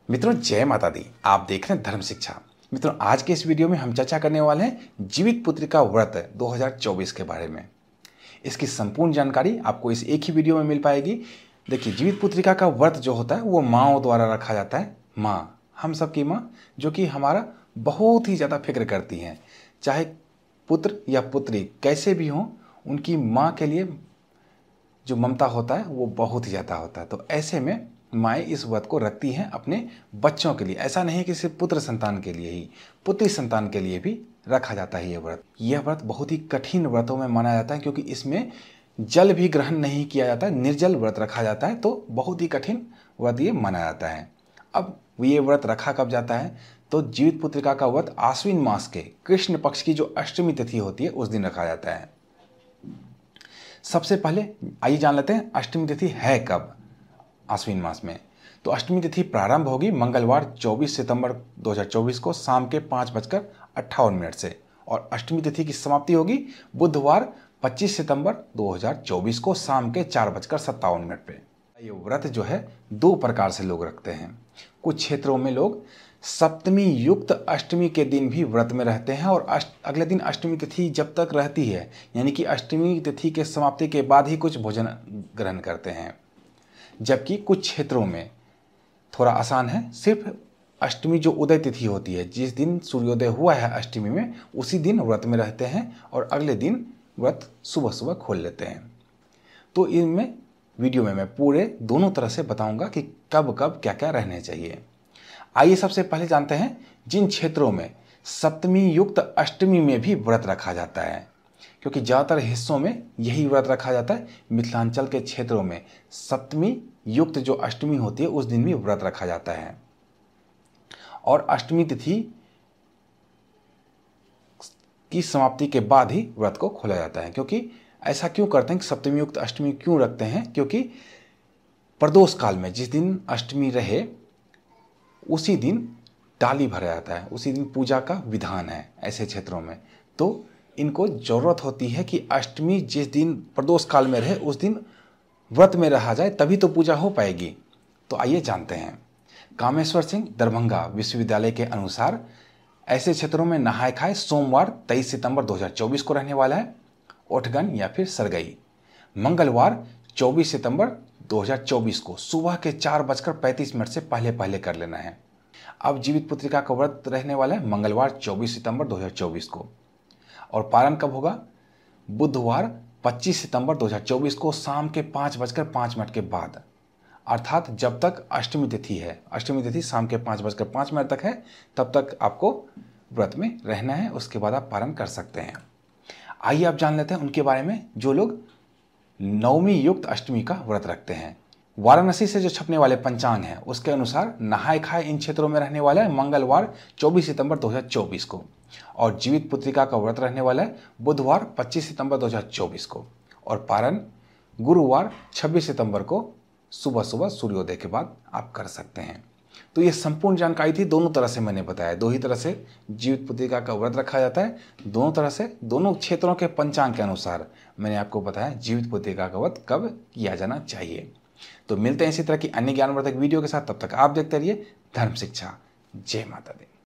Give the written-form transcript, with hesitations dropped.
मित्रों जय माता दी। आप देख रहे हैं धर्म शिक्षा। मित्रों आज के इस वीडियो में हम चर्चा करने वाले हैं जीवित पुत्रिका व्रत 2024 के बारे में। इसकी संपूर्ण जानकारी आपको इस एक ही वीडियो में मिल पाएगी। देखिए, जीवित पुत्रिका का व्रत जो होता है वो माँओं द्वारा रखा जाता है। माँ, हम सबकी माँ, जो कि हमारा बहुत ही ज़्यादा फिक्र करती हैं। चाहे पुत्र या पुत्री कैसे भी हों, उनकी माँ के लिए जो ममता होता है वो बहुत ही ज़्यादा होता है। तो ऐसे में माएँ इस व्रत को रखती हैं अपने बच्चों के लिए। ऐसा नहीं कि सिर्फ पुत्र संतान के लिए ही, पुत्री संतान के लिए भी रखा जाता है ये व्रत। यह व्रत बहुत ही कठिन व्रतों में माना जाता है, क्योंकि इसमें जल भी ग्रहण नहीं किया जाता है, निर्जल व्रत रखा जाता है। तो बहुत ही कठिन व्रत ये माना जाता है। अब ये व्रत रखा कब जाता है? तो जीवित पुत्रिका का व्रत आश्विन मास के कृष्ण पक्ष की जो अष्टमी तिथि होती है उस दिन रखा जाता है। सबसे पहले आइए जान लेते हैं अष्टमी तिथि है कब आश्विन मास में। तो अष्टमी तिथि प्रारंभ होगी मंगलवार 24 सितंबर 2024 को शाम के 5:58 से, और अष्टमी तिथि की समाप्ति होगी बुधवार 25 सितंबर 2024 को शाम के 4:57 पे। ये व्रत जो है दो प्रकार से लोग रखते हैं। कुछ क्षेत्रों में लोग सप्तमी युक्त अष्टमी के दिन भी व्रत में रहते हैं, और अगले दिन अष्टमी तिथि जब तक रहती है, यानी कि अष्टमी तिथि के समाप्ति के बाद ही कुछ भोजन ग्रहण करते हैं। जबकि कुछ क्षेत्रों में थोड़ा आसान है, सिर्फ अष्टमी जो उदय तिथि होती है, जिस दिन सूर्योदय हुआ है अष्टमी में, उसी दिन व्रत में रहते हैं और अगले दिन व्रत सुबह सुबह खोल लेते हैं। तो इनमें वीडियो में मैं पूरे दोनों तरह से बताऊंगा कि कब कब क्या क्या रहने चाहिए। आइए सबसे पहले जानते हैं जिन क्षेत्रों में सप्तमी युक्त अष्टमी में भी व्रत रखा जाता है, क्योंकि ज़्यादातर हिस्सों में यही व्रत रखा जाता है। मिथिलांचल के क्षेत्रों में सप्तमी युक्त जो अष्टमी होती है उस दिन भी व्रत रखा जाता है, और अष्टमी तिथि की समाप्ति के बाद ही व्रत को खोला जाता है। क्योंकि ऐसा क्यों करते हैं कि सप्तमी युक्त अष्टमी क्यों रखते हैं? क्योंकि प्रदोष काल में जिस दिन अष्टमी रहे उसी दिन डाली भरा जाता है, उसी दिन पूजा का विधान है ऐसे क्षेत्रों में। तो इनको ज़रूरत होती है कि अष्टमी जिस दिन प्रदोष काल में रहे उस दिन व्रत में रहा जाए, तभी तो पूजा हो पाएगी। तो आइए जानते हैं। कामेश्वर सिंह दरभंगा विश्वविद्यालय के अनुसार ऐसे क्षेत्रों में नहाय खाए सोमवार 23 सितंबर 2024 को रहने वाला है, ओठगन या फिर सरगई। मंगलवार 24 सितंबर 2024 को सुबह के 4:35 से पहले पहले कर लेना है। अब जीवित पुत्रिका का व्रत रहने वाला है मंगलवार 24 सितंबर 2024 को, और पारण कब होगा? बुधवार 25 सितंबर 2024 को शाम के 5:05 के बाद, अर्थात जब तक अष्टमी तिथि है। अष्टमी तिथि शाम के 5:05 तक है, तब तक आपको व्रत में रहना है। उसके बाद आप पारण कर सकते हैं। आइए आप जान लेते हैं उनके बारे में जो लोग नवमी युक्त अष्टमी का व्रत रखते हैं। वाराणसी से जो छपने वाले पंचांग हैं उसके अनुसार नहाय खाए इन क्षेत्रों में रहने वाला है मंगलवार 24 सितंबर 2024 को, और जीवित पुत्रिका का व्रत रहने वाला है बुधवार 25 सितंबर 2024 को, और पारण गुरुवार 26 सितंबर को सुबह सुबह सूर्योदय के बाद आप कर सकते हैं। तो ये संपूर्ण जानकारी थी। दोनों तरह से मैंने बताया, दो ही तरह से जीवित पुत्रिका का व्रत रखा जाता है। दोनों तरह से, दोनों क्षेत्रों के पंचांग के अनुसार मैंने आपको बताया जीवित पुत्रिका का व्रत कब किया जाना चाहिए। तो मिलते हैं इसी तरह की अन्य ज्ञानवर्धक वीडियो के साथ। तब तक आप देखते रहिए धर्म शिक्षा। जय माता दी।